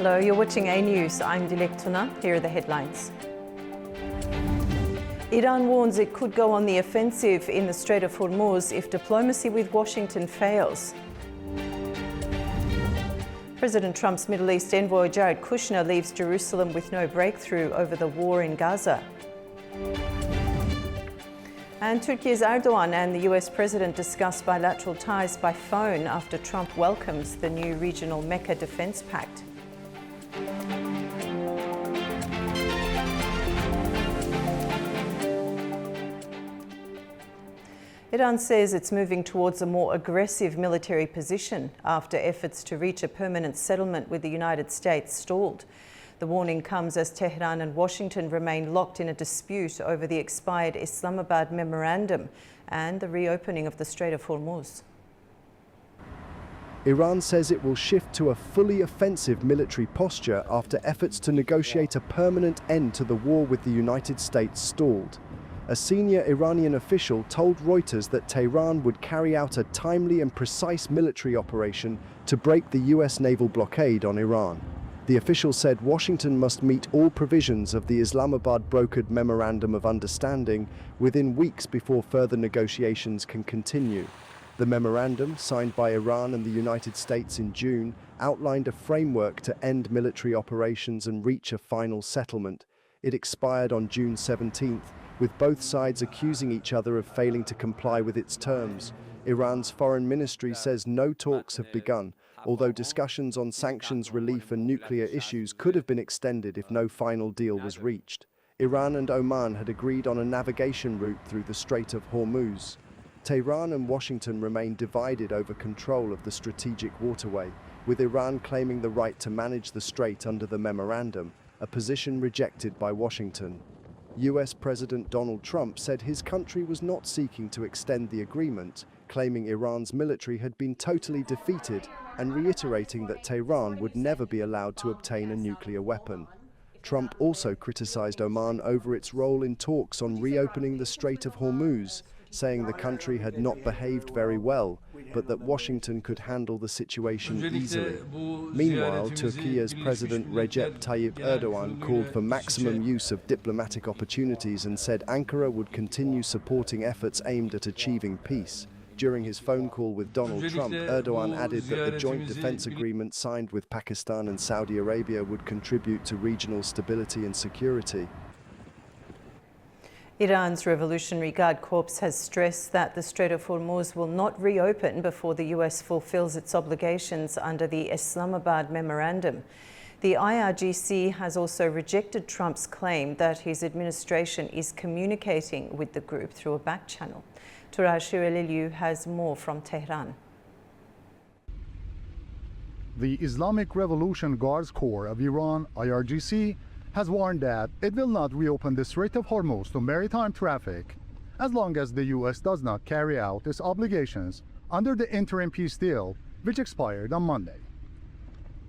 Hello, you're watching A News. I'm Dilek Tuna. Here are the headlines. Iran warns it could go on the offensive in the Strait of Hormuz if diplomacy with Washington fails. President Trump's Middle East envoy Jared Kushner leaves Jerusalem with no breakthrough over the war in Gaza. And Turkey's Erdoğan and the US President discuss bilateral ties by phone after Trump welcomes the new regional Mecca Defense Pact. Iran says it's moving towards a more aggressive military position after efforts to reach a permanent settlement with the United States stalled. The warning comes as Tehran and Washington remain locked in a dispute over the expired Islamabad memorandum and the reopening of the Strait of Hormuz. Iran says it will shift to a fully offensive military posture after efforts to negotiate a permanent end to the war with the United States stalled. A senior Iranian official told Reuters that Tehran would carry out a timely and precise military operation to break the US naval blockade on Iran. The official said Washington must meet all provisions of the Islamabad-brokered Memorandum of Understanding within weeks before further negotiations can continue. The memorandum, signed by Iran and the United States in June, outlined a framework to end military operations and reach a final settlement. It expired on June 17th, with both sides accusing each other of failing to comply with its terms. Iran's foreign ministry says no talks have begun, although discussions on sanctions relief and nuclear issues could have been extended if no final deal was reached. Iran and Oman had agreed on a navigation route through the Strait of Hormuz. Tehran and Washington remain divided over control of the strategic waterway, with Iran claiming the right to manage the strait under the memorandum, a position rejected by Washington. US President Donald Trump said his country was not seeking to extend the agreement, claiming Iran's military had been totally defeated and reiterating that Tehran would never be allowed to obtain a nuclear weapon. Trump also criticized Oman over its role in talks on reopening the Strait of Hormuz, saying the country had not behaved very well, but that Washington could handle the situation easily. Meanwhile, Turkey's President Recep Tayyip Erdoğan called for maximum use of diplomatic opportunities and said Ankara would continue supporting efforts aimed at achieving peace. During his phone call with Donald Trump, Erdoğan added that the joint defense agreement signed with Pakistan and Saudi Arabia would contribute to regional stability and security. Iran's Revolutionary Guard Corps has stressed that the Strait of Hormuz will not reopen before the US fulfills its obligations under the Islamabad Memorandum. The IRGC has also rejected Trump's claim that his administration is communicating with the group through a back channel. Tural Shireliliu has more from Tehran. The Islamic Revolution Guards Corps of Iran, IRGC, has warned that it will not reopen the Strait of Hormuz to maritime traffic as long as the US does not carry out its obligations under the interim peace deal, which expired on Monday.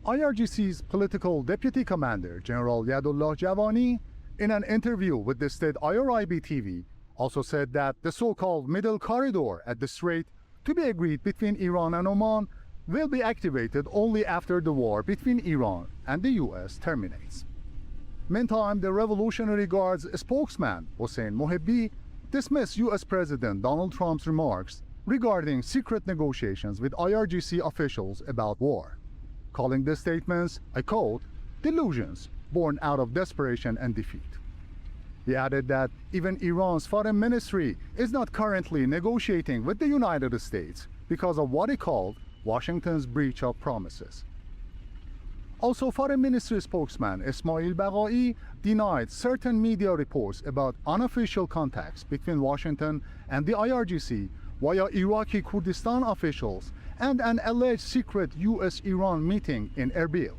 IRGC's political deputy commander, General Yadullah Javani, in an interview with the state IRIB TV, also said that the so-called middle corridor at the strait, to be agreed between Iran and Oman, will be activated only after the war between Iran and the US terminates. Meantime, the Revolutionary Guard's spokesman, Hossein Mohebbi, dismissed US President Donald Trump's remarks regarding secret negotiations with IRGC officials about war, calling the statements, I quote, delusions born out of desperation and defeat. He added that even Iran's foreign ministry is not currently negotiating with the United States because of what he called Washington's breach of promises. Also, Foreign Ministry spokesman Ismail Baghai denied certain media reports about unofficial contacts between Washington and the IRGC via Iraqi Kurdistan officials and an alleged secret US-Iran meeting in Erbil.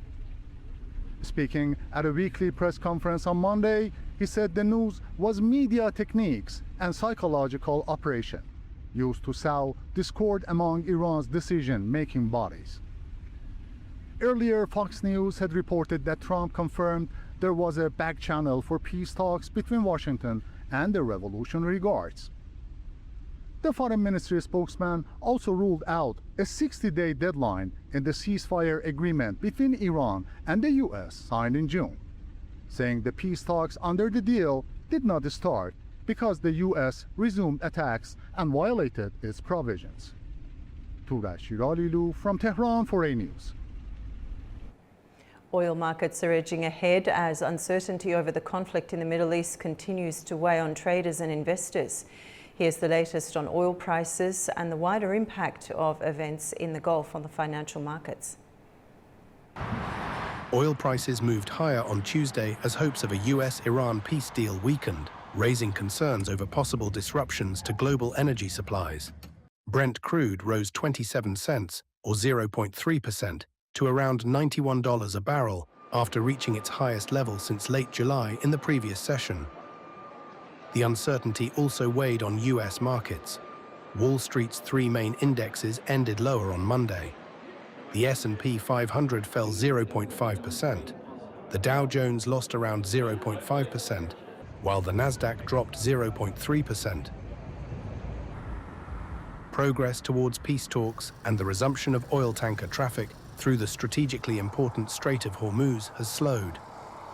Speaking at a weekly press conference on Monday, he said the news was media techniques and psychological operation used to sow discord among Iran's decision-making bodies. Earlier, Fox News had reported that Trump confirmed there was a back channel for peace talks between Washington and the Revolutionary Guards. The Foreign Ministry spokesman also ruled out a 60-day deadline in the ceasefire agreement between Iran and the US signed in June, saying the peace talks under the deal did not start because the US resumed attacks and violated its provisions. Turaj Shiralilu from Tehran for A News. Oil markets are edging ahead as uncertainty over the conflict in the Middle East continues to weigh on traders and investors. Here's the latest on oil prices and the wider impact of events in the Gulf on the financial markets. Oil prices moved higher on Tuesday as hopes of a US-Iran peace deal weakened, raising concerns over possible disruptions to global energy supplies. Brent crude rose 27 cents, or 0.3%, to around $91 a barrel after reaching its highest level since late July in the previous session. The uncertainty also weighed on US markets. Wall Street's three main indexes ended lower on Monday. The S&P 500 fell 0.5%. The Dow Jones lost around 0.5%, while the Nasdaq dropped 0.3%. Progress towards peace talks and the resumption of oil tanker traffic through the strategically important Strait of Hormuz has slowed.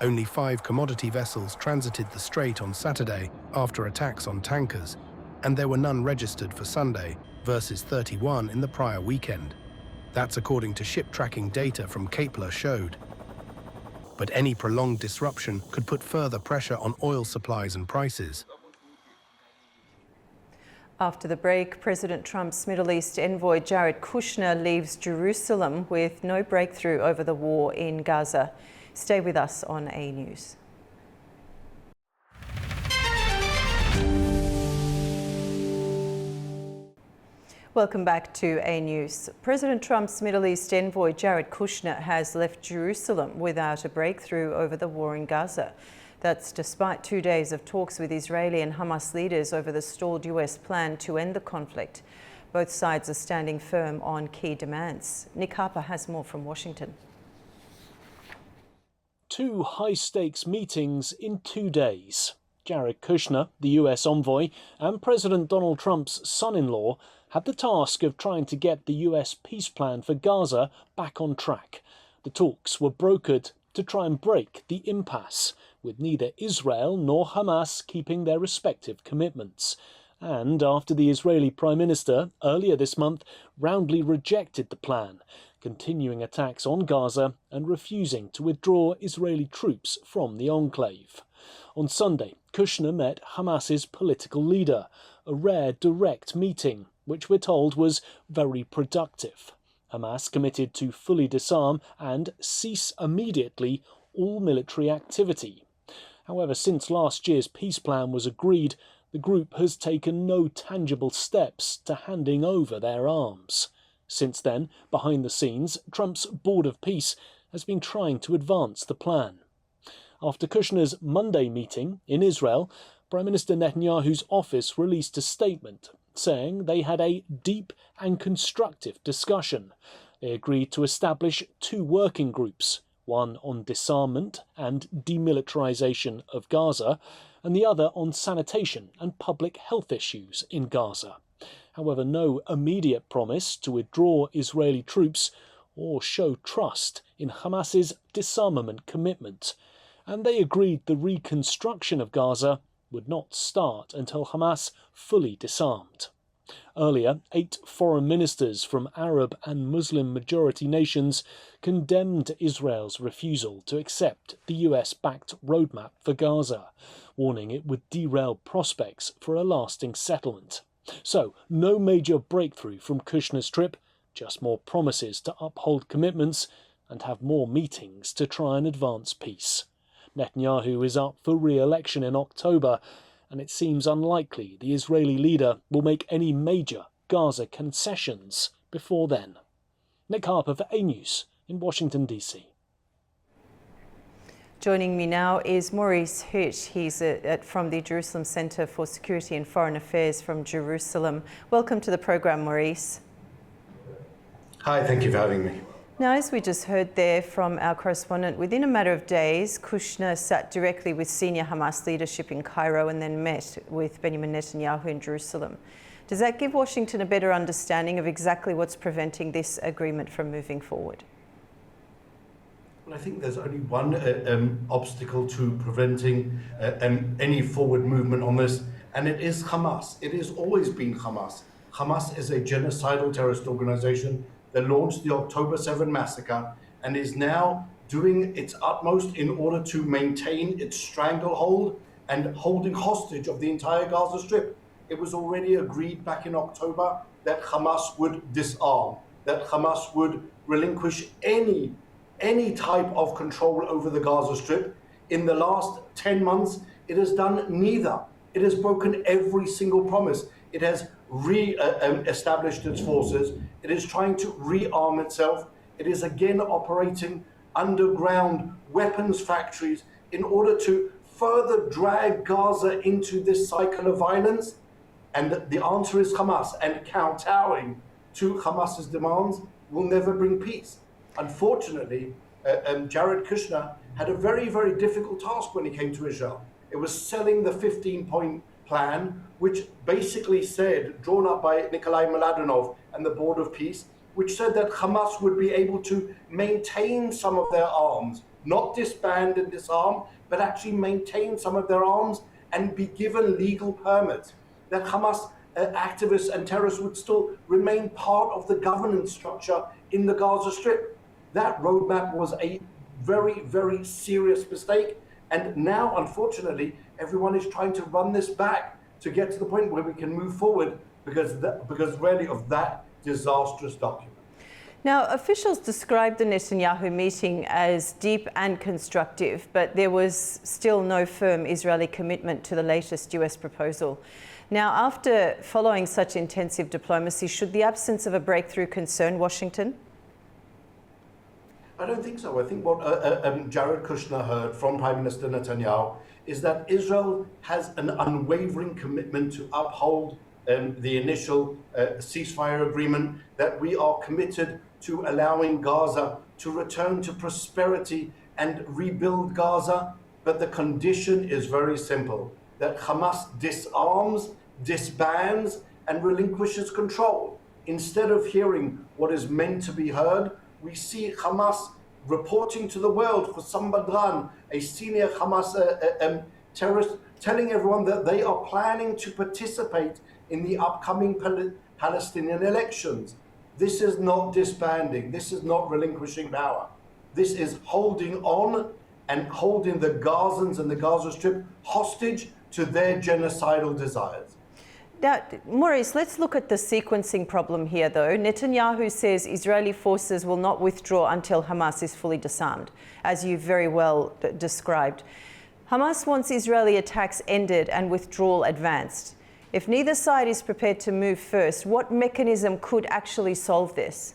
Only 5 commodity vessels transited the strait on Saturday after attacks on tankers, and there were none registered for Sunday versus 31 in the prior weekend. That's according to ship tracking data from Kepler showed. But any prolonged disruption could put further pressure on oil supplies and prices. After the break, President Trump's Middle East envoy Jared Kushner leaves Jerusalem with no breakthrough over the war in Gaza. Stay with us on A News. Welcome back to A News. President Trump's Middle East envoy Jared Kushner has left Jerusalem without a breakthrough over the war in Gaza. That's despite 2 days of talks with Israeli and Hamas leaders over the stalled US plan to end the conflict. Both sides are standing firm on key demands. Nick Harper has more from Washington. 2 high-stakes meetings in 2 days. Jared Kushner, the US envoy, and President Donald Trump's son-in-law had the task of trying to get the US peace plan for Gaza back on track. The talks were brokered to try and break the impasse, with neither Israel nor Hamas keeping their respective commitments. And after the Israeli Prime Minister earlier this month roundly rejected the plan, continuing attacks on Gaza and refusing to withdraw Israeli troops from the enclave. On Sunday, Kushner met Hamas's political leader, a rare direct meeting, which we're told was very productive. Hamas committed to fully disarm and cease immediately all military activity. However, since last year's peace plan was agreed, the group has taken no tangible steps to handing over their arms. Since then, behind the scenes, Trump's Board of Peace has been trying to advance the plan. After Kushner's Monday meeting in Israel, Prime Minister Netanyahu's office released a statement saying they had a deep and constructive discussion. They agreed to establish 2 working groups, one on disarmament and demilitarization of Gaza, and the other on sanitation and public health issues in Gaza. However, no immediate promise to withdraw Israeli troops or show trust in Hamas's disarmament commitment. And they agreed the reconstruction of Gaza would not start until Hamas fully disarmed. Earlier, 8 foreign ministers from Arab and Muslim-majority nations condemned Israel's refusal to accept the US-backed roadmap for Gaza, warning it would derail prospects for a lasting settlement. So, no major breakthrough from Kushner's trip, just more promises to uphold commitments and have more meetings to try and advance peace. Netanyahu is up for re-election in October, and it seems unlikely the Israeli leader will make any major Gaza concessions before then. Nick Harper for A News in Washington, D.C. Joining me now is Maurice Hutt. He's from the Jerusalem Center for Security and Foreign Affairs from Jerusalem. Welcome to the program, Maurice. Hi, thank you for having me. Now, as we just heard there from our correspondent, within a matter of days, Kushner sat directly with senior Hamas leadership in Cairo and then met with Benjamin Netanyahu in Jerusalem. Does that give Washington a better understanding of exactly what's preventing this agreement from moving forward? Well, I think there's only one obstacle to preventing any forward movement on this, and it is Hamas. It has always been Hamas. Hamas is a genocidal terrorist organization that launched the October 7 massacre and is now doing its utmost in order to maintain its stranglehold and holding hostage of the entire Gaza Strip. It was already agreed back in October that Hamas would disarm, that Hamas would relinquish any type of control over the Gaza Strip. In the last 10 months, it has done neither. It has broken every single promise. It has re-established its forces. It is trying to rearm itself. It is again operating underground weapons factories in order to further drag Gaza into this cycle of violence. And the answer is Hamas, and kowtowing to Hamas's demands will never bring peace. Unfortunately, Jared Kushner had a very, very difficult task when he came to Israel. It was selling the 15-point plan, which basically said, drawn up by Nikolai Mladenov and the Board of Peace, which said that Hamas would be able to maintain some of their arms, not disband and disarm, but actually maintain some of their arms and be given legal permits. That Hamas activists and terrorists would still remain part of the governance structure in the Gaza Strip. That roadmap was a very, very serious mistake. And now, unfortunately, everyone is trying to run this back to get to the point where we can move forward because really of that disastrous document. Now, officials described the Netanyahu meeting as deep and constructive, but there was still no firm Israeli commitment to the latest US proposal. Now, after following such intensive diplomacy, should the absence of a breakthrough concern Washington? I don't think so. I think what Jared Kushner heard from Prime Minister Netanyahu is that Israel has an unwavering commitment to uphold the initial ceasefire agreement, that we are committed to allowing Gaza to return to prosperity and rebuild Gaza. But the condition is very simple, that Hamas disarms, disbands, and relinquishes control. Instead of hearing what is meant to be heard, we see Hamas reporting to the world, Hussam Badran, a senior Hamas terrorist, telling everyone that they are planning to participate in the upcoming Palestinian elections. This is not disbanding. This is not relinquishing power. This is holding on and holding the Gazans and the Gaza Strip hostage to their genocidal desires. Now, Maurice, let's look at the sequencing problem here, though. Netanyahu says Israeli forces will not withdraw until Hamas is fully disarmed, as you very well described. Hamas wants Israeli attacks ended and withdrawal advanced. If neither side is prepared to move first, what mechanism could actually solve this?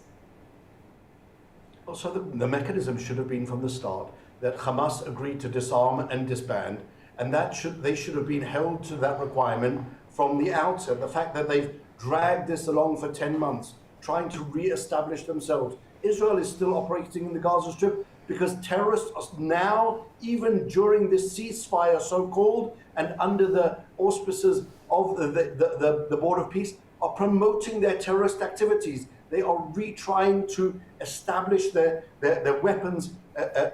Well, so the mechanism should have been from the start that Hamas agreed to disarm and disband, and they should have been held to that requirement from the outset. The fact that they've dragged this along for 10 months, trying to re-establish themselves. Israel is still operating in the Gaza Strip because terrorists are now, even during this ceasefire so-called, and under the auspices of the Board of Peace, are promoting their terrorist activities. They are retrying to establish their weapons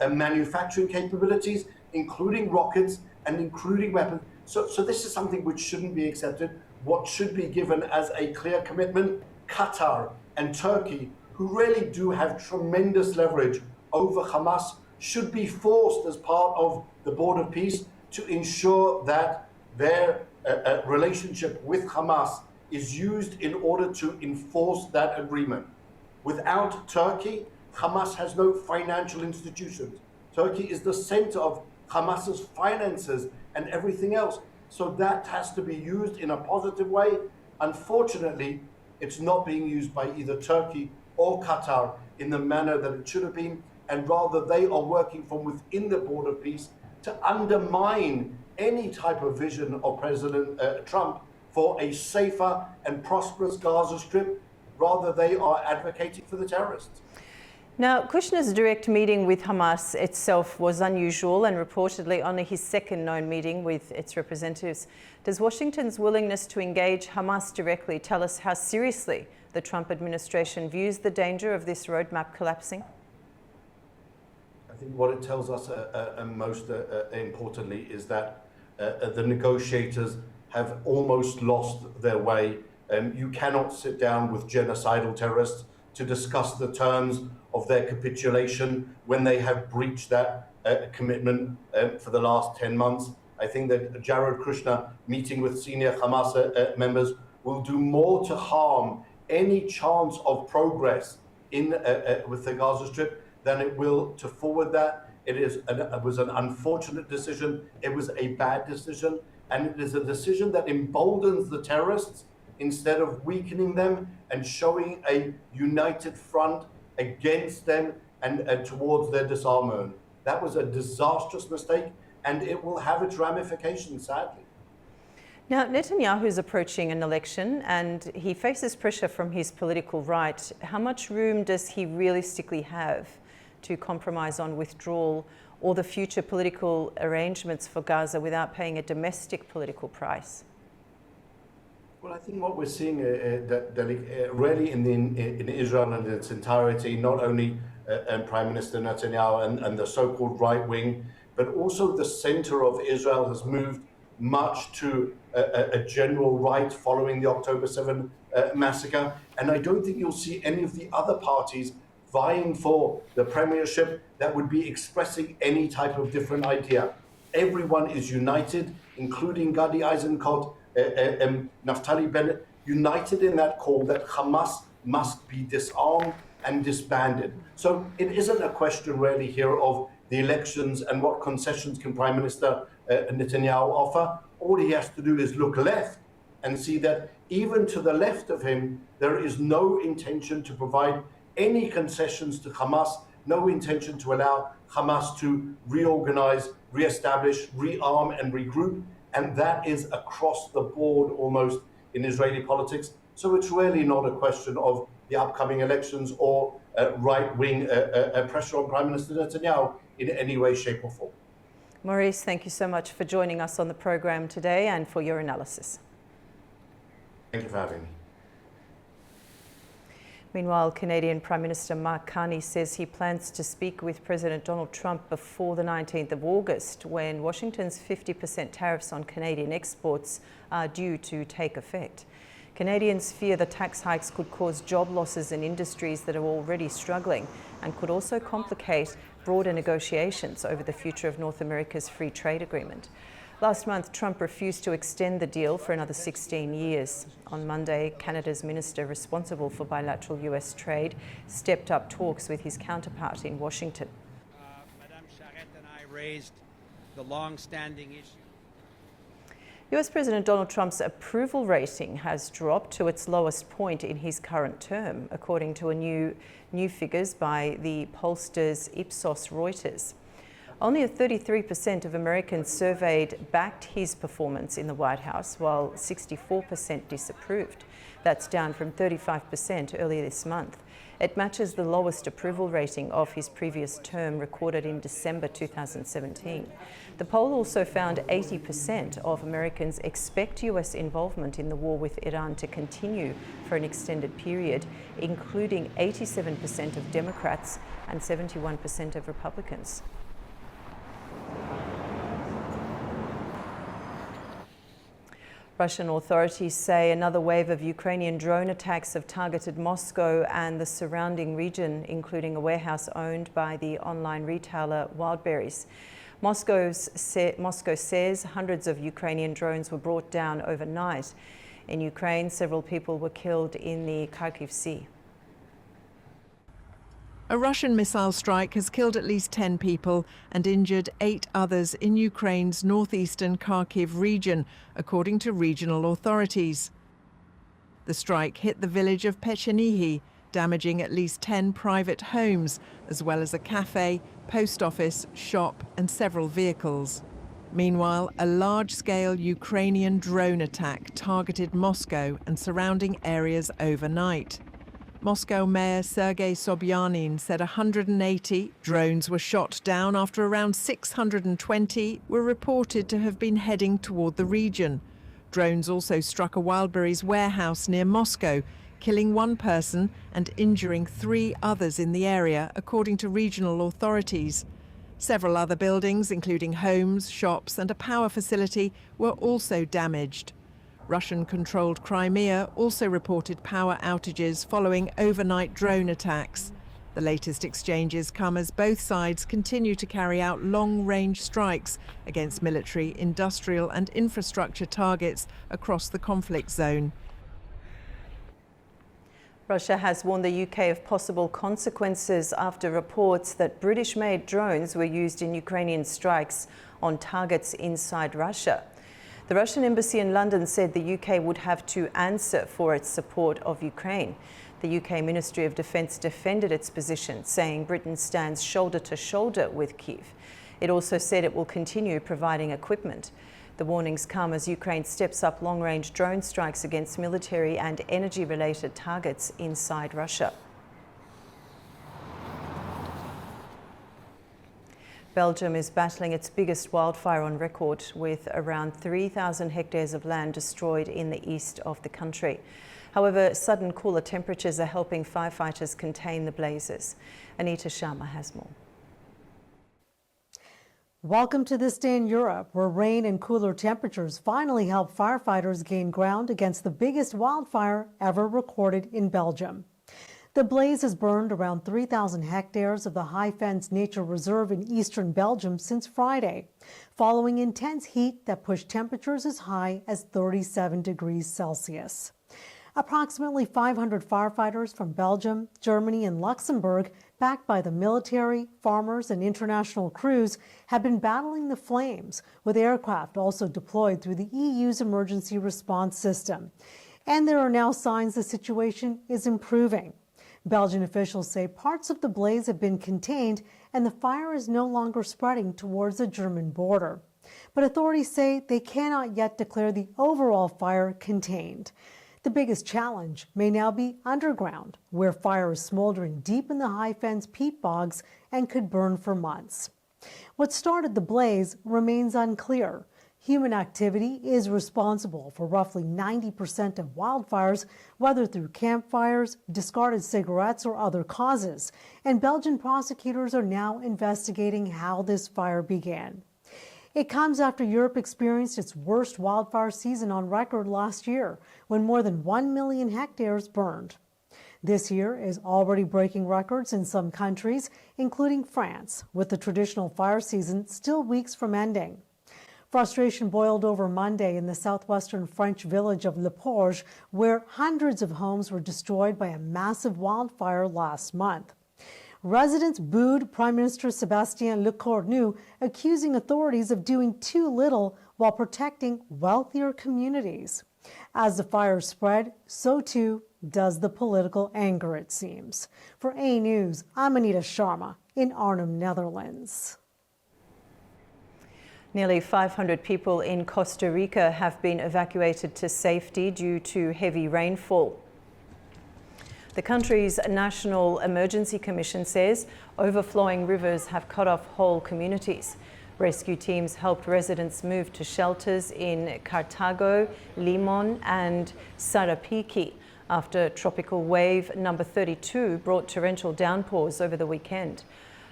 manufacturing capabilities, including rockets and including weapons. So this is something which shouldn't be accepted. What should be given as a clear commitment, Qatar and Turkey, who really do have tremendous leverage over Hamas, should be forced as part of the Board of Peace to ensure that their relationship with Hamas is used in order to enforce that agreement. Without Turkey, Hamas has no financial institutions. Turkey is the center of Hamas's finances and everything else. So that has to be used in a positive way. Unfortunately, it's not being used by either Turkey or Qatar in the manner that it should have been, and rather they are working from within the Board of Peace to undermine any type of vision of President Trump for a safer and prosperous Gaza Strip. Rather, they are advocating for the terrorists. Now, Kushner's direct meeting with Hamas itself was unusual and reportedly only his second known meeting with its representatives. Does Washington's willingness to engage Hamas directly tell us how seriously the Trump administration views the danger of this roadmap collapsing? I think what it tells us most importantly is that the negotiators have almost lost their way. You cannot sit down with genocidal terrorists to discuss the terms of their capitulation when they have breached that commitment for the last 10 months. I think that Jared Kushner meeting with senior Hamas members will do more to harm any chance of progress in with the Gaza Strip than it will to forward that. It was an unfortunate decision. It was a bad decision. And it is a decision that emboldens the terrorists instead of weakening them and showing a united front against them and towards their disarmament. That was a disastrous mistake, and it will have its ramifications, sadly. Now, Netanyahu is approaching an election and he faces pressure from his political right. How much room does he realistically have to compromise on withdrawal or the future political arrangements for Gaza without paying a domestic political price? Well, I think what we're seeing really in Israel in its entirety, not only Prime Minister Netanyahu and the so-called right wing, but also the center of Israel has moved much to a general right following the October 7 massacre. And I don't think you'll see any of the other parties vying for the premiership that would be expressing any type of different idea. Everyone is united, including Gadi Eisenkot, Naftali Bennett, united in that call that Hamas must be disarmed and disbanded. So it isn't a question really here of the elections and what concessions can Prime Minister Netanyahu offer. All he has to do is look left and see that even to the left of him, there is no intention to provide any concessions to Hamas, no intention to allow Hamas to reorganize, reestablish, rearm and regroup. And that is across the board almost in Israeli politics. So it's really not a question of the upcoming elections or right-wing pressure on Prime Minister Netanyahu in any way, shape or form. Maurice, thank you so much for joining us on the program today and for your analysis. Thank you for having me. Meanwhile, Canadian Prime Minister Mark Carney says he plans to speak with President Donald Trump before the 19th of August, when Washington's 50% tariffs on Canadian exports are due to take effect. Canadians fear the tax hikes could cause job losses in industries that are already struggling and could also complicate broader negotiations over the future of North America's free trade agreement. Last month, Trump refused to extend the deal for another 16 years. On Monday, Canada's minister responsible for bilateral US trade stepped up talks with his counterpart in Washington. Madame Charette and I raised the long-standing issue. US President Donald Trump's approval rating has dropped to its lowest point in his current term, according to new figures by the pollsters Ipsos Reuters. Only 33% of Americans surveyed backed his performance in the White House, while 64% disapproved. That's down from 35% earlier this month. It matches the lowest approval rating of his previous term, recorded in December 2017. The poll also found 80% of Americans expect US involvement in the war with Iran to continue for an extended period, including 87% of Democrats and 71% of Republicans. Russian authorities say another wave of Ukrainian drone attacks have targeted Moscow and the surrounding region, including a warehouse owned by the online retailer Wildberries. Moscow says hundreds of Ukrainian drones were brought down overnight. In Ukraine, several people were killed in the Kharkiv Sea. A Russian missile strike has killed at least 10 people and injured 8 others in Ukraine's northeastern Kharkiv region, according to regional authorities. The strike hit the village of Pechenihi, damaging at least 10 private homes, as well as a cafe, post office, shop and several vehicles. Meanwhile, a large-scale Ukrainian drone attack targeted Moscow and surrounding areas overnight. Moscow Mayor Sergei Sobyanin said 180 drones were shot down after around 620 were reported to have been heading toward the region. Drones also struck a Wildberries warehouse near Moscow, killing one person and injuring 3 others in the area, according to regional authorities. Several other buildings, including homes, shops and a power facility, were also damaged. Russian-controlled Crimea also reported power outages following overnight drone attacks. The latest exchanges come as both sides continue to carry out long-range strikes against military, industrial and infrastructure targets across the conflict zone. Russia has warned the UK of possible consequences after reports that British-made drones were used in Ukrainian strikes on targets inside Russia. The Russian embassy in London said the UK would have to answer for its support of Ukraine. The UK Ministry of Defence defended its position, saying Britain stands shoulder to shoulder with Kyiv. It also said it will continue providing equipment. The warnings come as Ukraine steps up long-range drone strikes against military and energy-related targets inside Russia. Belgium is battling its biggest wildfire on record, with around 3,000 hectares of land destroyed in the east of the country. However, sudden cooler temperatures are helping firefighters contain the blazes. Anita Sharma has more. Welcome to this day in Europe, where rain and cooler temperatures finally help firefighters gain ground against the biggest wildfire ever recorded in Belgium. The blaze has burned around 3,000 hectares of the High Fens Nature Reserve in eastern Belgium since Friday, following intense heat that pushed temperatures as high as 37 degrees Celsius. Approximately 500 firefighters from Belgium, Germany, and Luxembourg, backed by the military, farmers, and international crews, have been battling the flames, with aircraft also deployed through the EU's emergency response system. And there are now signs the situation is improving. Belgian officials say parts of the blaze have been contained and the fire is no longer spreading towards the German border. But authorities say they cannot yet declare the overall fire contained. The biggest challenge may now be underground, where fire is smoldering deep in the High Fens peat bogs and could burn for months. What started the blaze remains unclear. Human activity is responsible for roughly 90% of wildfires, whether through campfires, discarded cigarettes, or other causes. And Belgian prosecutors are now investigating how this fire began. It comes after Europe experienced its worst wildfire season on record last year, when more than 1 million hectares burned. This year is already breaking records in some countries, including France, with the traditional fire season still weeks from ending. Frustration boiled over Monday in the southwestern French village of Le Porge, where hundreds of homes were destroyed by a massive wildfire last month. Residents booed Prime Minister Sébastien Lecornu, accusing authorities of doing too little while protecting wealthier communities. As the fire spread, so too does the political anger, it seems. For A News, I'm Anita Sharma in Arnhem, Netherlands. Nearly 500 people in Costa Rica have been evacuated to safety due to heavy rainfall. The country's National Emergency Commission says overflowing rivers have cut off whole communities. Rescue teams helped residents move to shelters in Cartago, Limon and Sarapiqui after tropical wave number 32 brought torrential downpours over the weekend.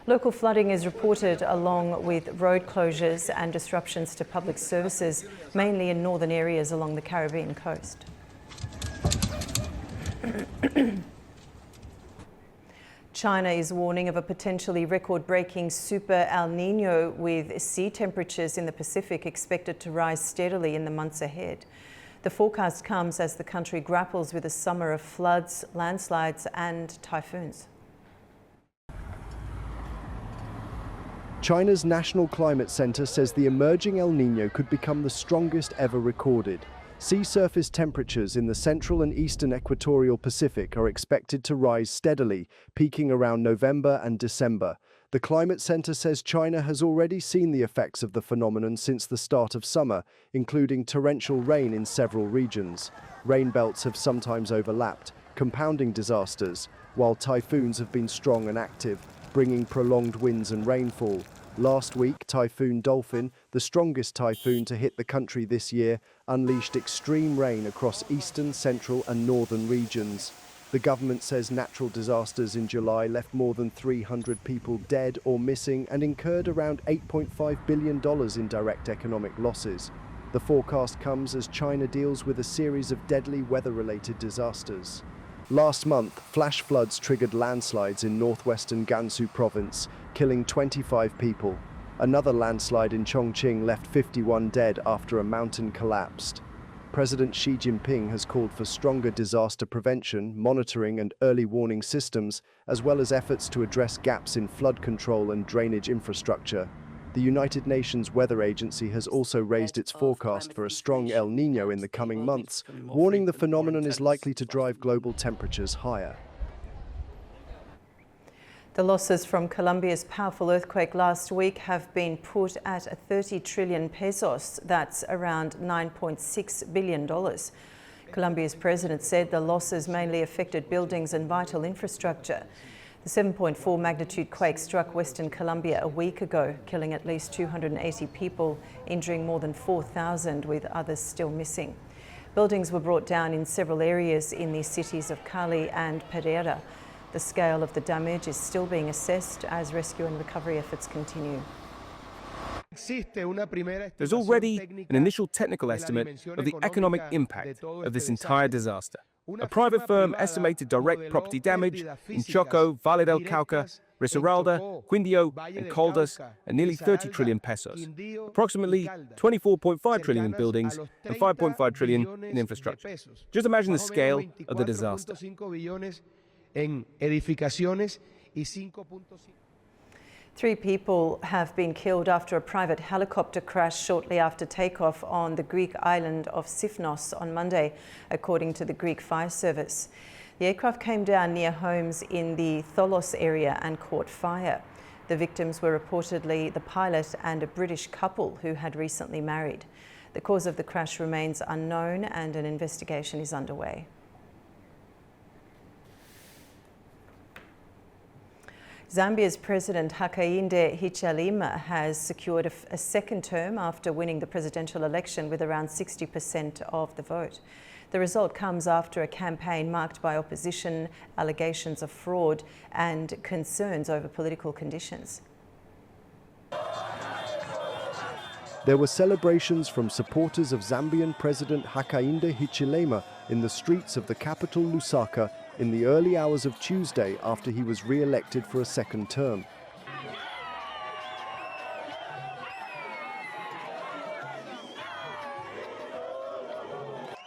Local flooding is reported along with road closures and disruptions to public services, mainly in northern areas along the Caribbean coast. China is warning of a potentially record-breaking super El Niño, with sea temperatures in the Pacific expected to rise steadily in the months ahead. The forecast comes as the country grapples with a summer of floods, landslides and typhoons. China's National Climate Center says the emerging El Niño could become the strongest ever recorded. Sea surface temperatures in the central and eastern equatorial Pacific are expected to rise steadily, peaking around November and December. The Climate Center says China has already seen the effects of the phenomenon since the start of summer, including torrential rain in several regions. Rain belts have sometimes overlapped, compounding disasters, while typhoons have been strong and active, bringing prolonged winds and rainfall. Last week, Typhoon Dolphin, the strongest typhoon to hit the country this year, unleashed extreme rain across eastern, central and northern regions. The government says natural disasters in July left more than 300 people dead or missing and incurred around $8.5 billion in direct economic losses. The forecast comes as China deals with a series of deadly weather-related disasters. Last month, flash floods triggered landslides in northwestern Gansu province, killing 25 people. Another landslide in Chongqing left 51 dead after a mountain collapsed. President Xi Jinping has called for stronger disaster prevention, monitoring and early warning systems, as well as efforts to address gaps in flood control and drainage infrastructure. The United Nations Weather Agency has also raised its forecast for a strong El Niño in the coming months, warning the phenomenon is likely to drive global temperatures higher. The losses from Colombia's powerful earthquake last week have been put at 30 trillion pesos, that's around $9.6 billion. Colombia's president said the losses mainly affected buildings and vital infrastructure. The 7.4 magnitude quake struck Western Colombia a week ago, killing at least 280 people, injuring more than 4,000, with others still missing. Buildings were brought down in several areas in the cities of Cali and Pereira. The scale of the damage is still being assessed as rescue and recovery efforts continue. There's already an initial technical estimate of the economic impact of this entire disaster. A private firm estimated direct property damage in Choco, Valle del Cauca, Risaralda, Quindio and Caldas at nearly 30 trillion pesos, approximately 24.5 trillion in buildings and 5.5 trillion in infrastructure. Just imagine the scale of the disaster. Three people have been killed after a private helicopter crash shortly after takeoff on the Greek island of Sifnos on Monday, according to the Greek fire service. The aircraft came down near homes in the Tholos area and caught fire. The victims were reportedly the pilot and a British couple who had recently married. The cause of the crash remains unknown and an investigation is underway. Zambia's President Hakainde Hichilema has secured a second term after winning the presidential election with around 60% of the vote. The result comes after a campaign marked by opposition, allegations of fraud and concerns over political conditions. There were celebrations from supporters of Zambian President Hakainde Hichilema in the streets of the capital Lusaka in the early hours of Tuesday after he was re-elected for a second term.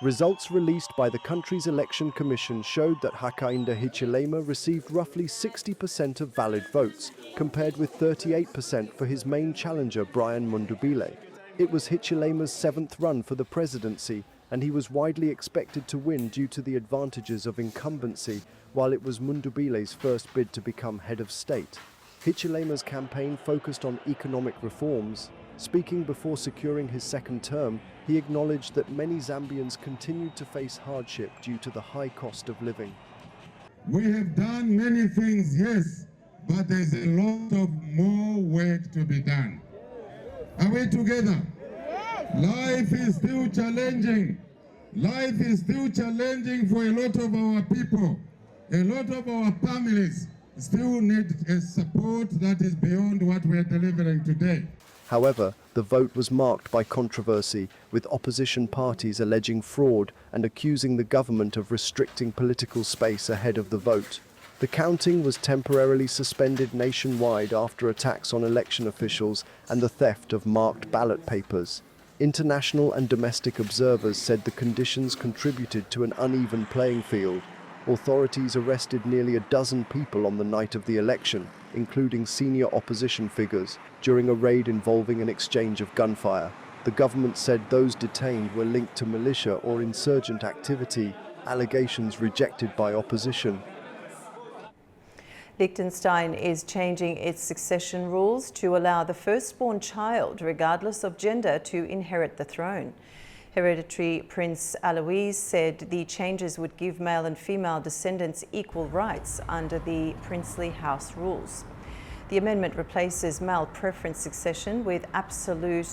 Results released by the country's election commission showed that Hakainde Hichilema received roughly 60% of valid votes, compared with 38% for his main challenger Brian Mundubile. It was Hichilema's seventh run for the presidency, and he was widely expected to win due to the advantages of incumbency, while it was Mundubile's first bid to become head of state. Hichilema's campaign focused on economic reforms. Speaking before securing his second term, he acknowledged that many Zambians continued to face hardship due to the high cost of living. We have done many things, yes, but there's a lot of more work to be done. Are we together? Life is still challenging. Life is still challenging for a lot of our people. A lot of our families still need a support that is beyond what we are delivering today. However, the vote was marked by controversy, with opposition parties alleging fraud and accusing the government of restricting political space ahead of the vote. The counting was temporarily suspended nationwide after attacks on election officials and the theft of marked ballot papers. International and domestic observers said the conditions contributed to an uneven playing field. Authorities arrested nearly a dozen people on the night of the election, including senior opposition figures, during a raid involving an exchange of gunfire. The government said those detained were linked to militia or insurgent activity, allegations rejected by opposition. Liechtenstein is changing its succession rules to allow the firstborn child, regardless of gender, to inherit the throne. Hereditary Prince Alois said the changes would give male and female descendants equal rights under the princely house rules. The amendment replaces male preference succession with absolute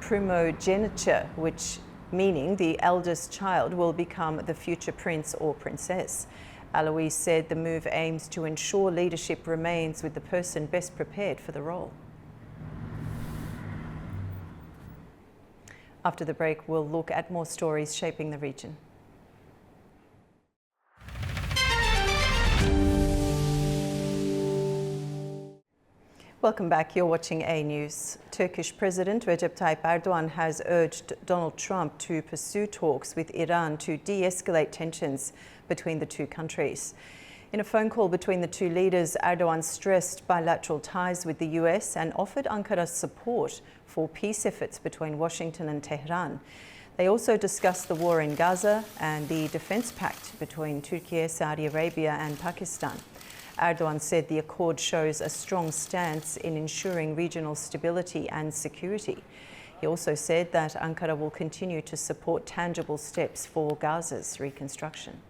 primogeniture, which meaning the eldest child will become the future prince or princess. Alois said the move aims to ensure leadership remains with the person best prepared for the role. After the break, we'll look at more stories shaping the region. Welcome back. You're watching A News. Turkish President Recep Tayyip Erdoğan has urged Donald Trump to pursue talks with Iran to de-escalate tensions between the two countries. In a phone call between the two leaders, Erdoğan stressed bilateral ties with the US and offered Ankara's support for peace efforts between Washington and Tehran. They also discussed the war in Gaza and the defense pact between Turkey, Saudi Arabia and Pakistan. Erdoğan said the accord shows a strong stance in ensuring regional stability and security. He also said that Ankara will continue to support tangible steps for Gaza's reconstruction.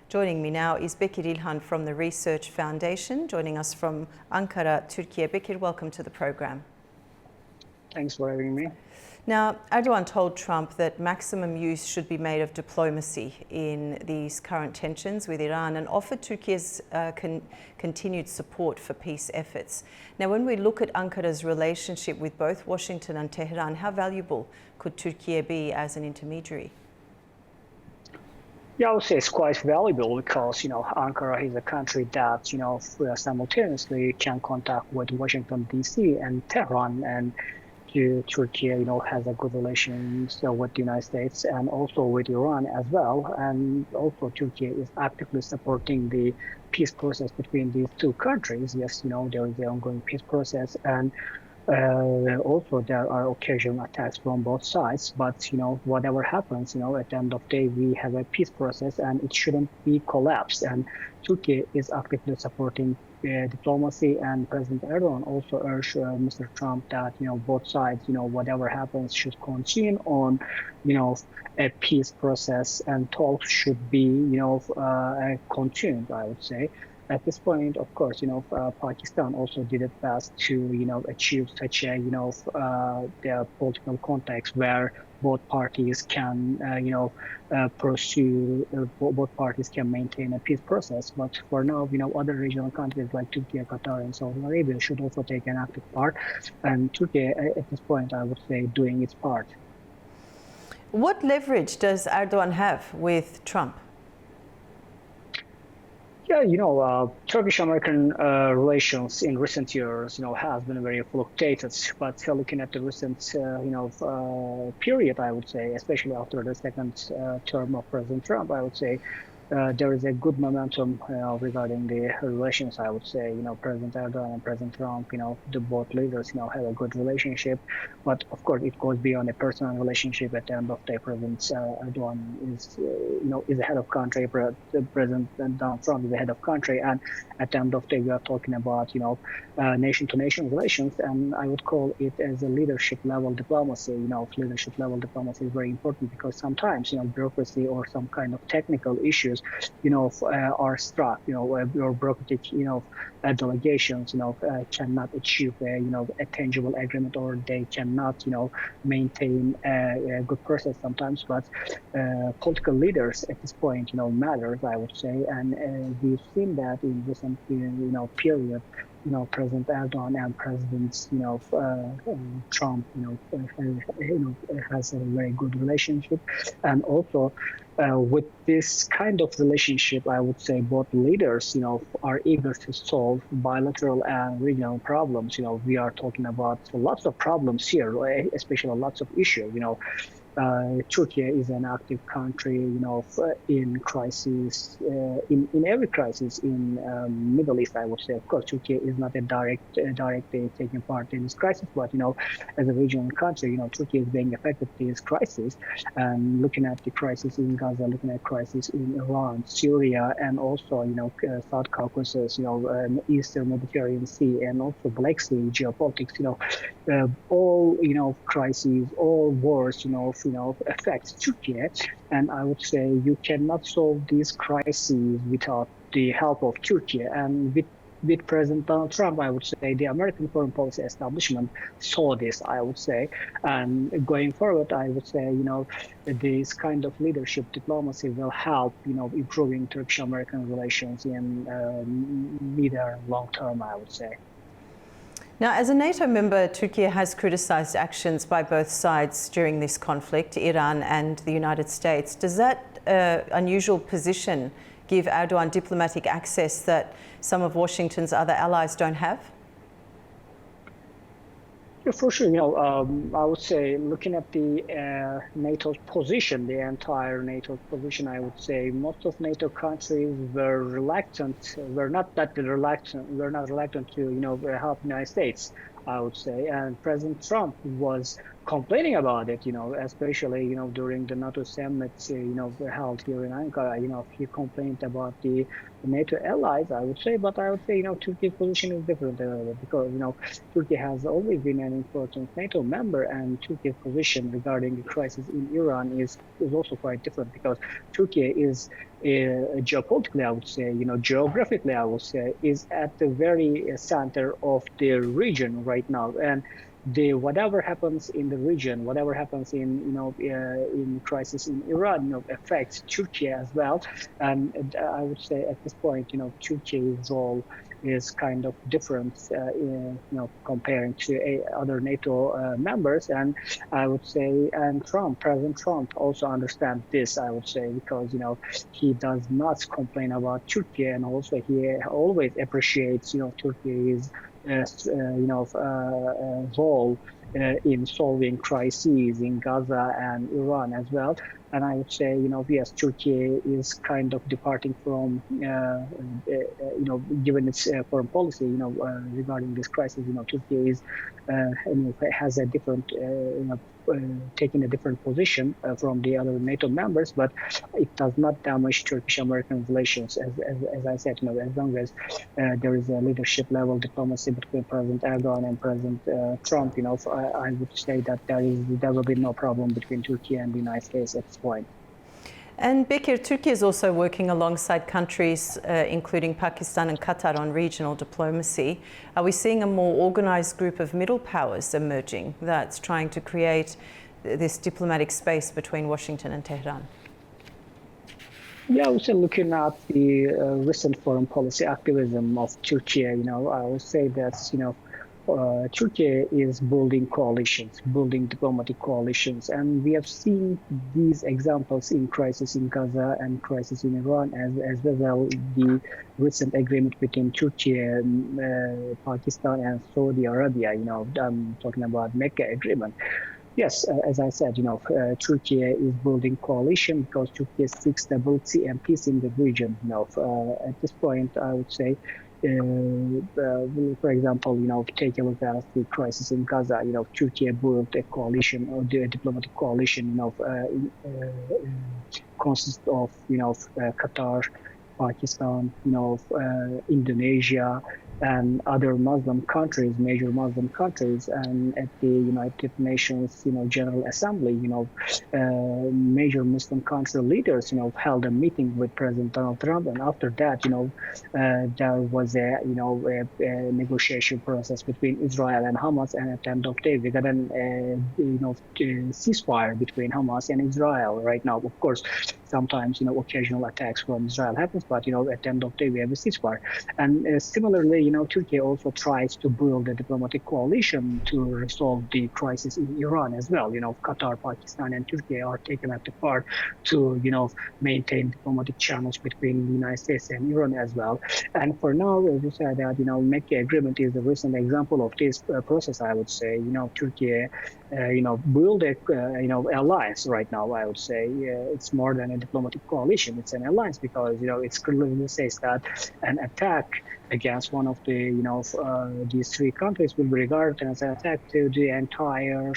Joining me now is Bekir İlhan from the Research Foundation, joining us from Ankara, Turkey. Bekir, welcome to the program. Thanks for having me. Now, Erdoğan told Trump that maximum use should be made of diplomacy in these current tensions with Iran and offered Turkey's continued support for peace efforts. Now, when we look at Ankara's relationship with both Washington and Tehran, how valuable could Turkey be as an intermediary? Yeah, I would say it's quite valuable because, Ankara is a country that, simultaneously can contact with Washington, D.C. and Tehran, and Turkey, has a good relations with the United States and also with Iran as well. And also Turkey is actively supporting the peace process between these two countries. Yes, there is the ongoing peace process, and also there are occasional attacks from both sides. But, whatever happens, at the end of the day, we have a peace process and it shouldn't be collapsed. And Turkey is actively supporting diplomacy, and President Erdogan also urged Mr. Trump that both sides, whatever happens, should continue on, a peace process, and talks should be, continued, I would say. At this point, of course, Pakistan also did its best to, achieve such a, the political context where both parties can, pursue, both parties can maintain a peace process. But for now, other regional countries like Turkey, Qatar, and Saudi Arabia should also take an active part. And Turkey, at this point, I would say, doing its part. What leverage does Erdogan have with Trump? Yeah, Turkish-American relations in recent years, has been very fluctuated. But looking at the recent, period, I would say, especially after the second term of President Trump, I would say there is a good momentum regarding the relations. I would say, President Erdogan and President Trump, the both leaders, have a good relationship. But of course, it goes beyond a personal relationship. At the end of the day, President Erdogan is, is the head of country. President Donald Trump is the head of country, and at the end of the day, we are talking about, nation-to-nation relations, and I would call it as a leadership-level diplomacy. Leadership-level diplomacy is very important because sometimes, bureaucracy or some kind of technical issues, are struck. Your bureaucratic, delegations, cannot achieve a tangible agreement, or they cannot, maintain a good process sometimes. But political leaders at this point, matters, I would say, and we've seen that in recent, period. President Erdogan and President, Trump, has a very good relationship, and also with this kind of relationship, I would say both leaders, are eager to solve bilateral and regional problems. We are talking about lots of problems here, especially lots of issues. Turkey is an active country, in crisis, in every crisis in Middle East, I would say. Of course, Turkey is not a directly taking part in this crisis, but as a regional country, Turkey is being affected by this crisis. And looking at the crisis in Gaza, looking at crisis in Iran, Syria, and also South Caucasus, Eastern Mediterranean Sea, and also Black Sea geopolitics, all crises, all wars, affects Turkey, and I would say you cannot solve these crises without the help of Turkey. And with President Donald Trump, I would say the American foreign policy establishment saw this, I would say. And going forward, I would say, this kind of leadership diplomacy will help, improving Turkish-American relations in mid and long term, I would say. Now, as a NATO member, Turkey has criticised actions by both sides during this conflict, Iran and the United States. Does that unusual position give Erdoğan diplomatic access that some of Washington's other allies don't have? Yeah, for sure. I would say looking at the NATO's position, the entire NATO position, I would say most of NATO countries were reluctant. We're not reluctant to help the United States, I would say. And President Trump was complaining about it, especially during the NATO summit held here in Ankara. He complained about the NATO allies, I would say, but I would say Turkey's position is different because Turkey has always been an important NATO member, and Turkey's position regarding the crisis in Iran is also quite different because Turkey is geopolitically, I would say, geographically, I would say, is at the very center of the region right now, and whatever happens in the region, whatever happens in crisis in Iran, affects Turkey as well. And I would say at this point, Turkey's role is kind of different, comparing to other NATO members. And I would say, and President Trump also understands this, I would say, because, he does not complain about Turkey, and also he always appreciates, Turkey's role in solving crises in Gaza and Iran as well. And I would say, yes, Turkey is kind of departing from, given its foreign policy, regarding this crisis, Turkey is, has a different, taking a different position from the other NATO members, but it does not damage Turkish-American relations. As I said, as long as there is a leadership level diplomacy between President Erdoğan and President Trump, I would say that there will be no problem between Turkey and the United States at this point. And Bekir, Turkey is also working alongside countries, including Pakistan and Qatar, on regional diplomacy. Are we seeing a more organized group of middle powers emerging that's trying to create this diplomatic space between Washington and Tehran? Yeah, I would say looking at the recent foreign policy activism of Turkey, I would say that, Turkey is building coalitions, building diplomatic coalitions, and we have seen these examples in crisis in Gaza and crisis in Iran, as well the recent agreement between Turkey, Pakistan, and Saudi Arabia. I'm talking about Mecca agreement. Yes, as I said, Turkey is building coalition because Turkey seeks stability and peace in the region. At this point, I would say. For example, take a look at the crisis in Gaza. Turkey built a coalition, or the diplomatic coalition, consists of, Qatar, Pakistan, Indonesia, and other Muslim countries, major Muslim countries, and at the United Nations, General Assembly, major Muslim country leaders, held a meeting with President Donald Trump, and after that, there was a negotiation process between Israel and Hamas, and at the end of the day, we got a ceasefire between Hamas and Israel right now. Of course, sometimes, occasional attacks from Israel happens, but, at the end of the day, we have a ceasefire. And similarly, Turkey also tries to build a diplomatic coalition to resolve the crisis in Iran as well. Qatar, Pakistan, and Turkey are taken at the part to, maintain diplomatic channels between the United States and Iran as well. And for now, as you said, that, Mecca agreement is a recent example of this process, I would say. Turkey, build a, alliance right now, I would say. It's more than a diplomatic coalition. It's an alliance because, it clearly says that an attack against one of the, these three countries will be regarded as an attack to the entire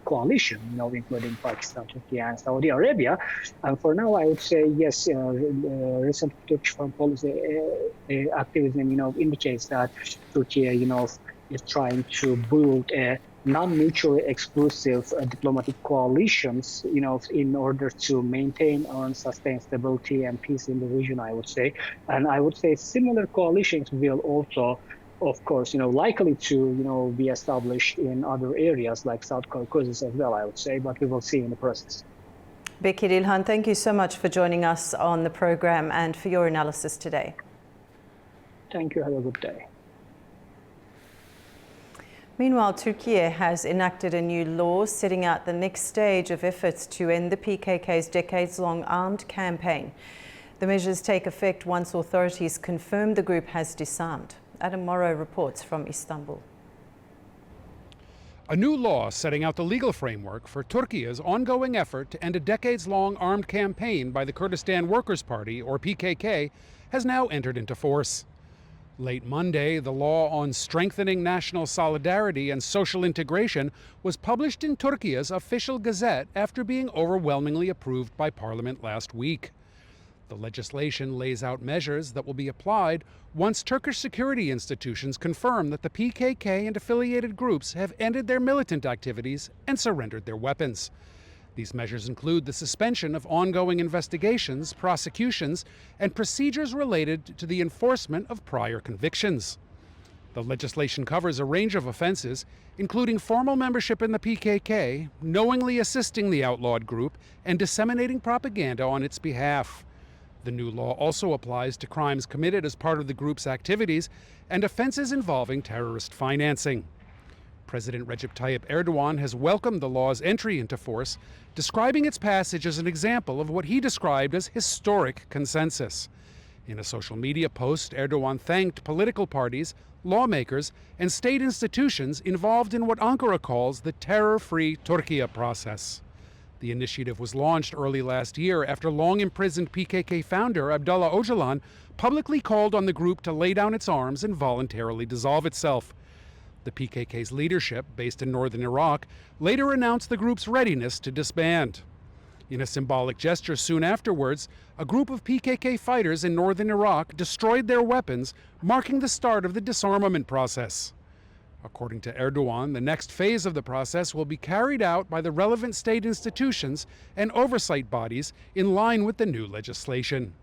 coalition, including Pakistan, Turkey, and Saudi Arabia. And for now, I would say, yes, recent Turkish foreign policy activism, indicates that Turkey, is trying to build a non-mutually exclusive diplomatic coalitions, in order to maintain and sustain stability and peace in the region, I would say. And I would say similar coalitions will also, of course, likely to, be established in other areas like South Caucasus as well, I would say, but we will see in the process. Bekir İlhan, thank you so much for joining us on the program and for your analysis today. Thank you. Have a good day. Meanwhile, Turkey has enacted a new law setting out the next stage of efforts to end the PKK's decades-long armed campaign. The measures take effect once authorities confirm the group has disarmed. Adam Morrow reports from Istanbul. A new law setting out the legal framework for Turkey's ongoing effort to end a decades-long armed campaign by the Kurdistan Workers' Party, or PKK, has now entered into force. Late Monday, the law on strengthening national solidarity and social integration was published in Turkey's official gazette after being overwhelmingly approved by Parliament last week. The legislation lays out measures that will be applied once Turkish security institutions confirm that the PKK and affiliated groups have ended their militant activities and surrendered their weapons. These measures include the suspension of ongoing investigations, prosecutions, and procedures related to the enforcement of prior convictions. The legislation covers a range of offenses, including formal membership in the PKK, knowingly assisting the outlawed group, and disseminating propaganda on its behalf. The new law also applies to crimes committed as part of the group's activities and offenses involving terrorist financing. President Recep Tayyip Erdoğan has welcomed the law's entry into force, describing its passage as an example of what he described as historic consensus. In a social media post, Erdoğan thanked political parties, lawmakers, and state institutions involved in what Ankara calls the terror-free Turkey process. The initiative was launched early last year after long-imprisoned PKK founder Abdullah Öcalan publicly called on the group to lay down its arms and voluntarily dissolve itself. The PKK's leadership, based in northern Iraq, later announced the group's readiness to disband. In a symbolic gesture soon afterwards, a group of PKK fighters in northern Iraq destroyed their weapons, marking the start of the disarmament process. According to Erdoğan, the next phase of the process will be carried out by the relevant state institutions and oversight bodies in line with the new legislation.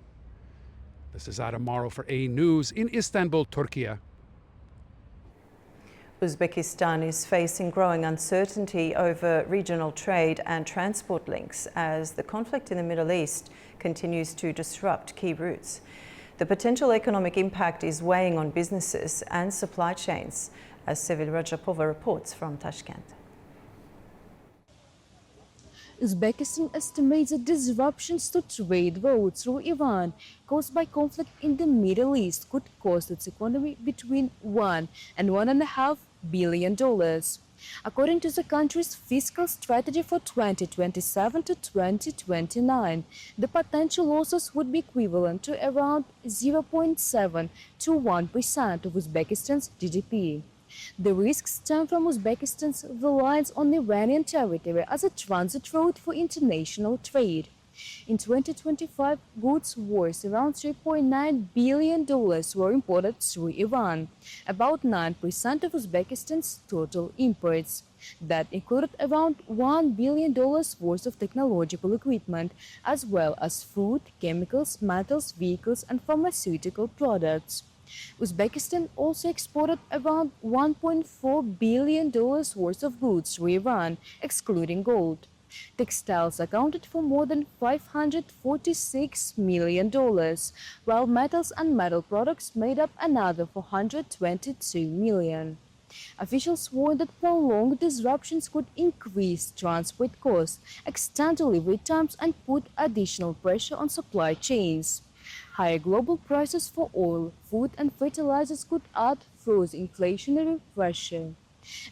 This is Adam Morrow for A News in Istanbul, Turkey. Uzbekistan is facing growing uncertainty over regional trade and transport links as the conflict in the Middle East continues to disrupt key routes. The potential economic impact is weighing on businesses and supply chains, as Sevil Rajapova reports from Tashkent. Uzbekistan estimates that disruptions to trade routes through Iran caused by conflict in the Middle East could cost its economy between $1 and $1.5 billion. According to the country's fiscal strategy for 2027 to 2029, the potential losses would be equivalent to around 0.7 to 1% of Uzbekistan's GDP. The risks stem from Uzbekistan's reliance on Iranian territory as a transit route for international trade. In 2025, goods worth around $3.9 billion were imported through Iran, about 9% of Uzbekistan's total imports. That included around $1 billion worth of technological equipment, as well as food, chemicals, metals, vehicles, and pharmaceutical products. Uzbekistan also exported around $1.4 billion worth of goods to Iran, excluding gold. Textiles accounted for more than $546 million, while metals and metal products made up another $422 million. Officials warned that prolonged disruptions could increase transport costs, extend delivery times, and put additional pressure on supply chains. Higher global prices for oil, food, and fertilizers could add further inflationary pressure.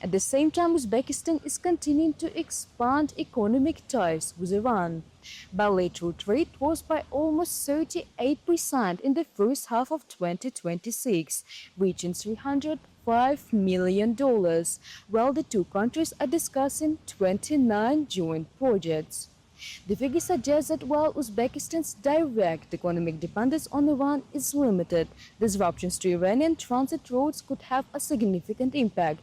At the same time, Uzbekistan is continuing to expand economic ties with Iran. Bilateral trade rose by almost 38% in the first half of 2026, reaching $305 million, while the two countries are discussing 29 joint projects. The figure suggests that while Uzbekistan's direct economic dependence on Iran is limited, disruptions to Iranian transit routes could have a significant impact,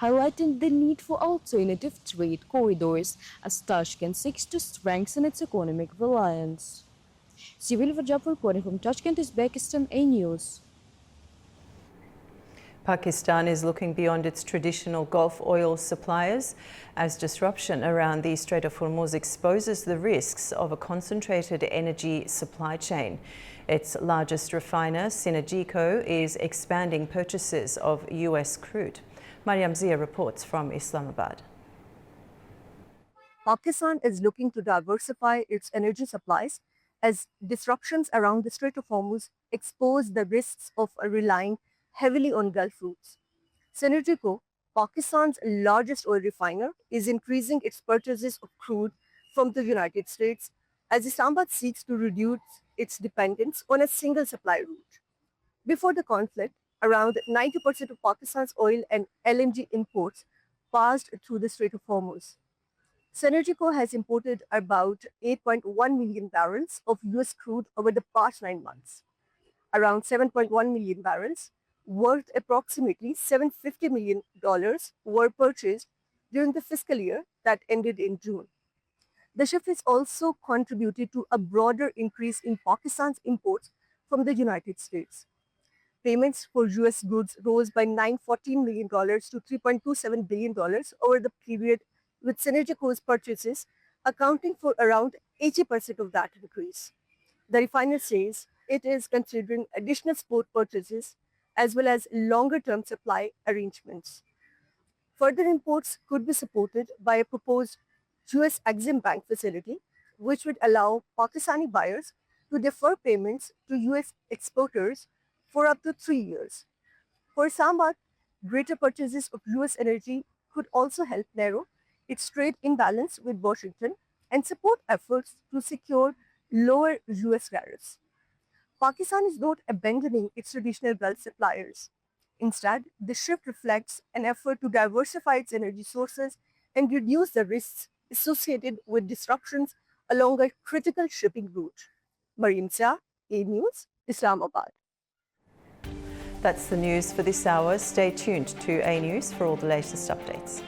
highlighting the need for alternative trade corridors as Tashkent seeks to strengthen its economic reliance. Cyril Vajab reporting from Tashkent, Uzbekistan, A News. Pakistan is looking beyond its traditional Gulf oil suppliers as disruption around the Strait of Hormuz exposes the risks of a concentrated energy supply chain. Its largest refiner, Synergico, is expanding purchases of US crude. Mariam Zia reports from Islamabad. Pakistan is looking to diversify its energy supplies as disruptions around the Strait of Hormuz expose the risks of relying heavily on Gulf routes. Synergico, Pakistan's largest oil refiner, is increasing its purchases of crude from the United States as Islamabad seeks to reduce its dependence on a single supply route. Before the conflict, around 90% of Pakistan's oil and LNG imports passed through the Strait of Hormuz. Synergico has imported about 8.1 million barrels of US crude over the past 9 months. Around 7.1 million barrels, worth approximately $750 million, were purchased during the fiscal year that ended in June. The shift has also contributed to a broader increase in Pakistan's imports from the United States. Payments for US goods rose by $914 million to $3.27 billion over the period, with Synergico's purchases accounting for around 80% of that increase. The refiner says it is considering additional spot purchases as well as longer-term supply arrangements. Further imports could be supported by a proposed US Exim Bank facility, which would allow Pakistani buyers to defer payments to US exporters for up to 3 years. For Islamabad, greater purchases of US energy could also help narrow its trade imbalance with Washington and support efforts to secure lower US tariffs. Pakistan is not abandoning its traditional Gulf suppliers. Instead, the shift reflects an effort to diversify its energy sources and reduce the risks associated with disruptions along a critical shipping route. Mariam Zia, A News, Islamabad. That's the news for this hour. Stay tuned to A News for all the latest updates.